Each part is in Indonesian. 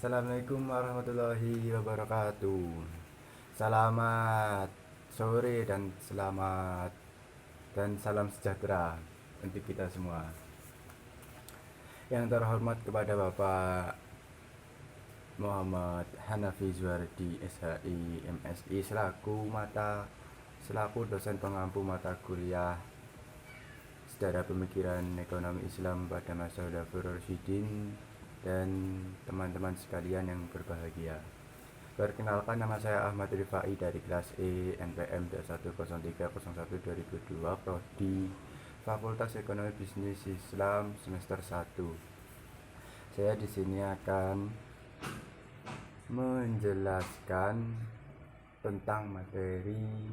Assalamualaikum warahmatullahi wabarakatuh. Selamat sore dan salam sejahtera untuk kita semua. Yang terhormat kepada Bapak Muhammad Hanafi Zuardi SHI MSI selaku dosen pengampu mata kuliah Sejarah Pemikiran Ekonomi Islam pada masa Khulafaur Rasyidin dan teman-teman sekalian yang berbahagia. Perkenalkan, nama saya Ahmad Rifai dari kelas E NPM 10301 Prodi Fakultas Ekonomi Bisnis Islam semester 1. Saya di sini akan menjelaskan tentang materi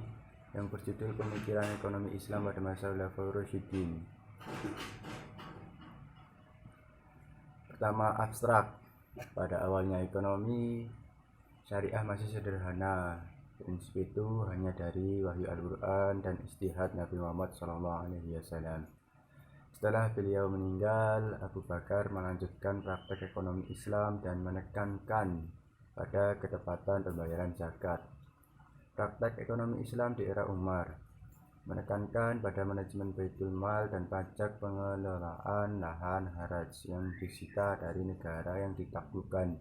yang berjudul Pemikiran Ekonomi Islam pada masa Khulafaur Rasyidin. Pertama, abstrak. Pada awalnya ekonomi syariah masih sederhana. Prinsip itu hanya dari wahyu Al-Quran dan istihad Nabi Muhammad SAW. Setelah beliau meninggal, Abu Bakar melanjutkan praktek ekonomi Islam dan menekankan pada ketepatan pembayaran zakat. Praktek ekonomi Islam di era Umar menekankan pada manajemen baitul mal dan pajak pengelolaan lahan haraj yang disita dari negara yang ditaklukkan.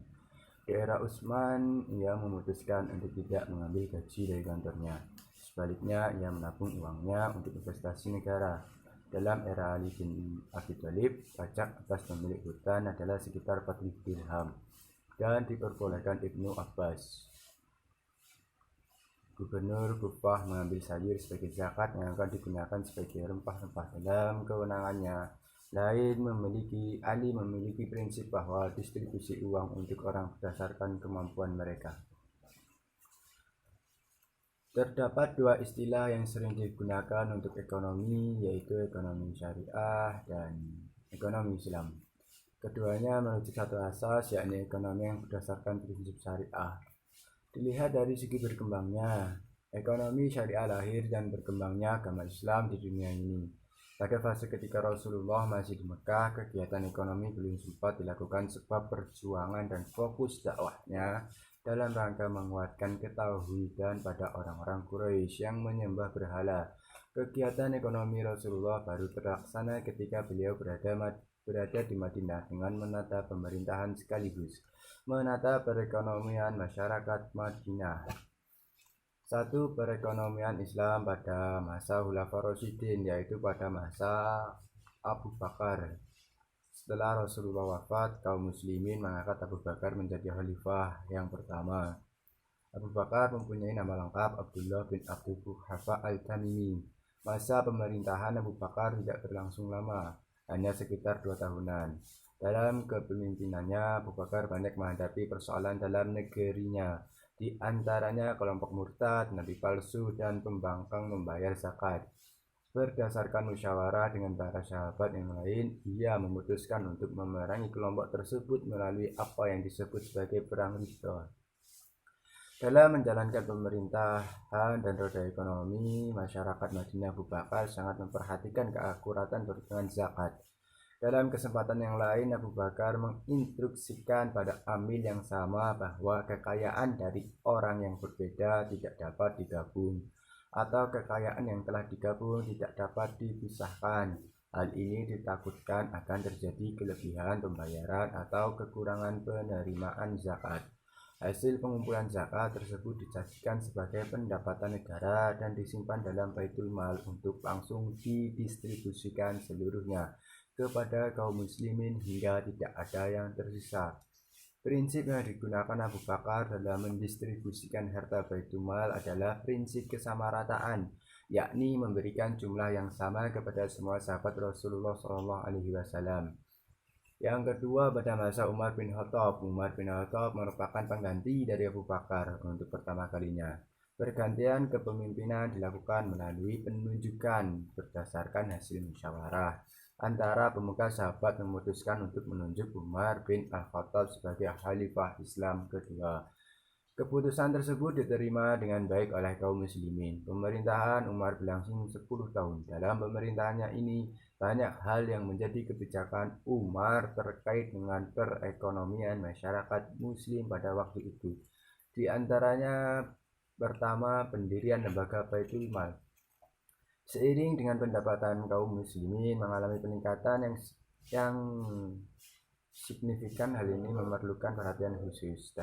Di era Utsman, ia memutuskan untuk tidak mengambil gaji dari kantornya. Sebaliknya, ia menabung uangnya untuk investasi negara. Dalam era Ali bin Abi Thalib, pajak atas pemilik hutan adalah sekitar 4.000 dirham dan diperbolehkan Ibnu Abbas, Gubernur Kufah, mengambil sayur sebagai zakat yang akan digunakan sebagai rempah-rempah. Dalam kewenangannya Ali memiliki prinsip bahwa distribusi uang untuk orang berdasarkan kemampuan mereka. Terdapat dua istilah yang sering digunakan untuk ekonomi, yaitu ekonomi syariah dan ekonomi Islam. Keduanya merujuk satu asas, yakni ekonomi yang berdasarkan prinsip syariah. Dilihat dari segi berkembangnya, ekonomi syariah lahir dan berkembangnya agama Islam di dunia ini. Pada fase ketika Rasulullah masih di Mekah, kegiatan ekonomi belum sempat dilakukan sebab perjuangan dan fokus dakwahnya dalam rangka menguatkan ketauhidan pada orang-orang Quraisy yang menyembah berhala. Kegiatan ekonomi Rasulullah baru terlaksana ketika beliau berada di Madinah dengan menata pemerintahan sekaligus menata perekonomian masyarakat Madinah. 1. Perekonomian Islam pada masa Khulafaur Rasyidin, yaitu pada masa Abu Bakar. Setelah Rasulullah wafat, kaum muslimin mengangkat Abu Bakar menjadi khalifah yang pertama. Abu Bakar mempunyai nama lengkap Abdullah bin Abu Quhafa al-Tamimi. Masa pemerintahan Abu Bakar tidak berlangsung lama, hanya sekitar 2 tahunan. Dalam kepemimpinannya, Abu Bakar banyak menghadapi persoalan dalam negerinya, di antaranya kelompok murtad, nabi palsu, dan pembangkang membayar zakat. Berdasarkan musyawarah dengan para sahabat yang lain, ia memutuskan untuk memerangi kelompok tersebut melalui apa yang disebut sebagai perang Ridha. Dalam menjalankan pemerintahan dan roda ekonomi, masyarakat Madinah, Abu Bakar sangat memperhatikan keakuratan perhitungan zakat. Dalam kesempatan yang lain, Abu Bakar menginstruksikan pada amil yang sama bahwa kekayaan dari orang yang berbeda tidak dapat digabung, atau kekayaan yang telah digabung tidak dapat dipisahkan. Hal ini ditakutkan akan terjadi kelebihan pembayaran atau kekurangan penerimaan zakat. Hasil pengumpulan zakat tersebut dicatatkan sebagai pendapatan negara dan disimpan dalam baitul mal untuk langsung didistribusikan seluruhnya kepada kaum muslimin hingga tidak ada yang tersisa. Prinsip yang digunakan Abu Bakar dalam mendistribusikan harta baitul mal adalah prinsip kesamarataan, yakni memberikan jumlah yang sama kepada semua sahabat Rasulullah SAW. Yang kedua, pada masa Umar bin Khattab merupakan pengganti dari Abu Bakar untuk pertama kalinya. Pergantian kepemimpinan dilakukan melalui penunjukan berdasarkan hasil musyawarah antara pemuka sahabat memutuskan untuk menunjuk Umar bin Al-Khattab sebagai khalifah Islam kedua. Keputusan tersebut diterima dengan baik oleh kaum muslimin. Pemerintahan Umar berlangsung 10 tahun. Dalam pemerintahannya ini, banyak hal yang menjadi kebijakan Umar terkait dengan perekonomian masyarakat muslim pada waktu itu. Di antaranya, pertama, pendirian lembaga Baitul Mal. Seiring dengan pendapatan kaum muslimin mengalami peningkatan yang signifikan, hal ini memerlukan perhatian khusus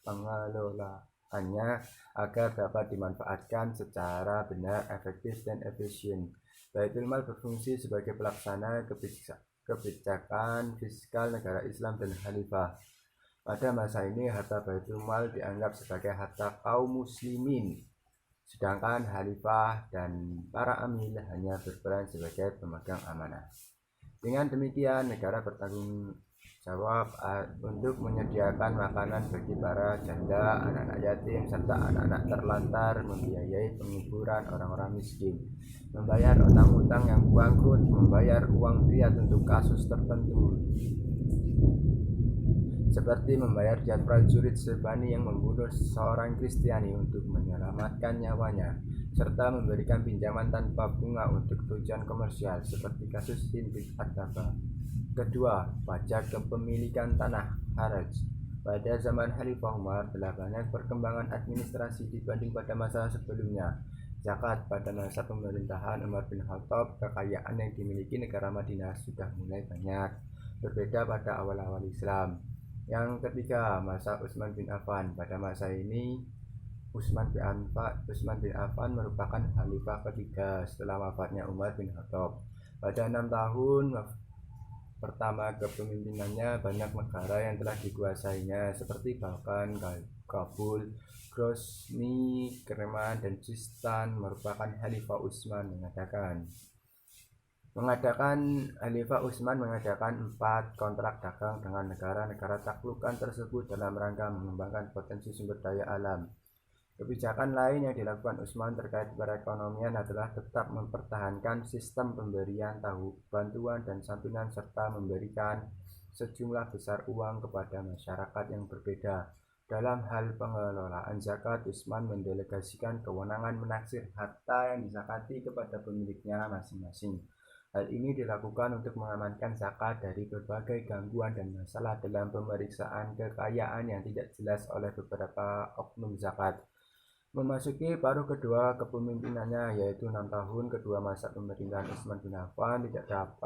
pengelolaannya agar dapat dimanfaatkan secara benar, efektif, dan efisien. Baitul Mal berfungsi sebagai pelaksana kebijakan fiskal negara Islam dan khalifah. Pada masa ini, harta Baitul Mal dianggap sebagai harta kaum muslimin, sedangkan khalifah dan para amil hanya berperan sebagai pemegang amanah. Dengan demikian, negara bertanggung jawab untuk menyediakan makanan bagi para janda, anak-anak yatim, serta anak-anak terlantar, membiayai penguburan orang-orang miskin, membayar utang-utang yang bangkrut, membayar uang diat untuk kasus tertentu, seperti membayar diat prajurit Sebani yang membunuh seorang Kristiani untuk menyelamatkan nyawanya, serta memberikan pinjaman tanpa bunga untuk tujuan komersial, seperti kasus Hindit At-Taba. Kedua, pajak kepemilikan tanah haraj. Pada zaman Khalifah Umar telah banyak perkembangan administrasi dibanding pada masa sebelumnya. Zakat. Pada masa pemerintahan Umar bin Khattab, kekayaan yang dimiliki negara Madinah sudah mulai banyak, berbeda pada awal-awal Islam. Yang ketiga, masa Utsman bin Affan. Pada masa ini, Utsman bin Affan merupakan khalifah ketiga setelah wafatnya Umar bin Khattab. Pada 6 tahun pertama kepemimpinannya, banyak negara yang telah dikuasainya seperti Balkan, Kabul, Grozny, Kerman, dan Sistan. Merupakan Khalifah Utsman Khalifah Utsman mengadakan 4 kontrak dagang dengan negara-negara taklukan tersebut dalam rangka mengembangkan potensi sumber daya alam. Kebijakan lain yang dilakukan Utsman terkait perekonomian adalah tetap mempertahankan sistem pemberian bantuan dan santunan, serta memberikan sejumlah besar uang kepada masyarakat yang berbeda. Dalam hal pengelolaan zakat, Utsman mendelegasikan kewenangan menaksir harta yang dizakati kepada pemiliknya masing-masing. Hal ini dilakukan untuk mengamankan zakat dari berbagai gangguan dan masalah dalam pemeriksaan kekayaan yang tidak jelas oleh beberapa oknum zakat. Memasuki paruh kedua kepemimpinannya, yaitu 6 tahun kedua masa pemerintahan Utsman bin Affan, tidak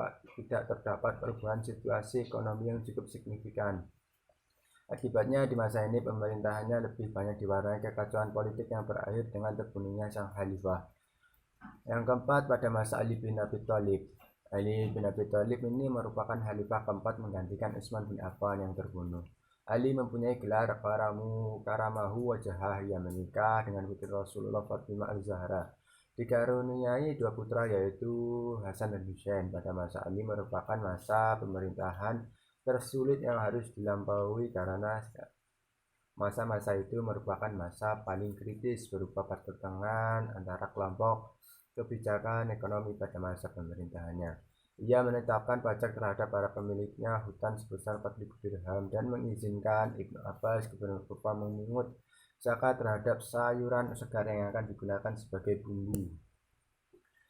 terdapat perubahan situasi ekonomi yang cukup signifikan. Akibatnya, di masa ini pemerintahannya lebih banyak diwarnai kekacauan politik yang berakhir dengan terbunuhnya sang khalifah. Yang keempat, pada masa Ali bin Abi Thalib. Ali bin Abi Thalib ini merupakan khalifah keempat menggantikan Utsman bin Affan yang terbunuh. Ali mempunyai gelar karamahu wajahah. Ia menikah dengan putri Rasulullah Fatimah al-Zahra. Dikaruniai 2 putra, yaitu Hasan dan Husain. Pada masa Ali merupakan masa pemerintahan tersulit yang harus dilampaui karena masa-masa itu merupakan masa paling kritis berupa pertentangan antara kelompok kebijakan ekonomi pada masa pemerintahannya. Ia menetapkan pajak terhadap para pemiliknya hutan sebesar 4.000 dirham dan mengizinkan Ibnu Abbas, gubernur Kufah, memungut zakat terhadap sayuran segar yang akan digunakan sebagai bumbu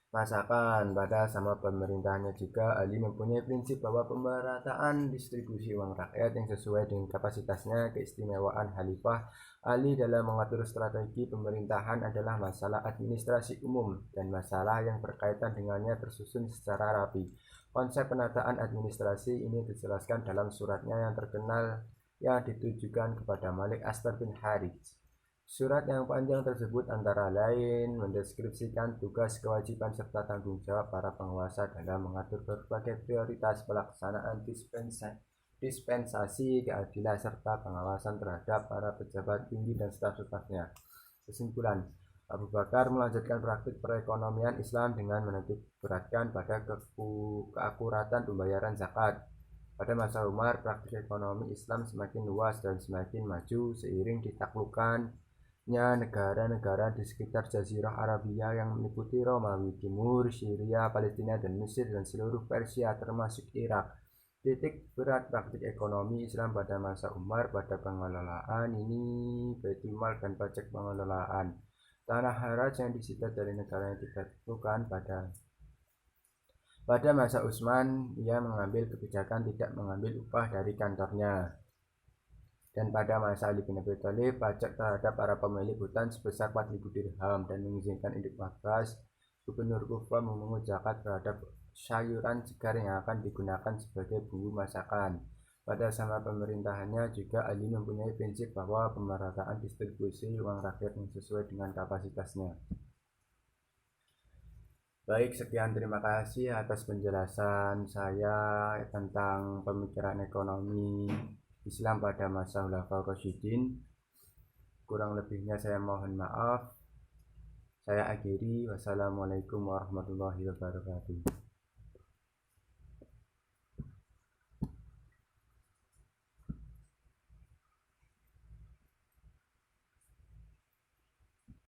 masakan. Pada sama pemerintahannya juga, Ali mempunyai prinsip bahwa pemerataan distribusi uang rakyat yang sesuai dengan kapasitasnya. Keistimewaan Khalifah Ali dalam mengatur strategi pemerintahan adalah masalah administrasi umum, dan masalah yang berkaitan dengannya tersusun secara rapi. Konsep penataan administrasi ini dijelaskan dalam suratnya yang terkenal yang ditujukan kepada Malik Astar bin Harith. Surat yang panjang tersebut antara lain mendeskripsikan tugas, kewajiban, serta tanggung jawab para penguasa dalam mengatur berbagai prioritas pelaksanaan dispensasi keadilan serta pengawasan terhadap para pejabat tinggi dan staf-stafnya. Kesimpulan, Abu Bakar melanjutkan praktik perekonomian Islam dengan menitik beratkan pada keakuratan pembayaran zakat. Pada masa Umar, praktik ekonomi Islam semakin luas dan semakin maju seiring ditaklukkannya negara-negara di sekitar Jazirah Arabia yang meliputi Romawi Timur, Syria, Palestina, dan Mesir, dan seluruh Persia termasuk Irak. Titik berat praktik ekonomi Islam pada masa Umar pada pengelolaan ini Baitul Mal dan pajak pengelolaan tanah haraj yang disita dari negara yang ditentukan pada masa Utsman. Ia mengambil kebijakan tidak mengambil upah dari kantornya. Dan pada masa Ali bin Abi Thalib, pajak terhadap para pemilik hutan sebesar 4.000 dirham dan mengizinkan induk Makkah, Gubernur Kufah, memungut zakat terhadap sayuran segar yang akan digunakan sebagai bumbu masakan. Pada sama pemerintahannya juga Ali mempunyai prinsip bahwa pemerataan distribusi uang rakyat yang sesuai dengan kapasitasnya. Baik, sekian, terima kasih atas penjelasan saya tentang pemikiran ekonomi Islam pada masa Khulafaur Rasyidin. Kurang lebihnya saya mohon maaf. Saya akhiri. Wassalamualaikum warahmatullahi wabarakatuh.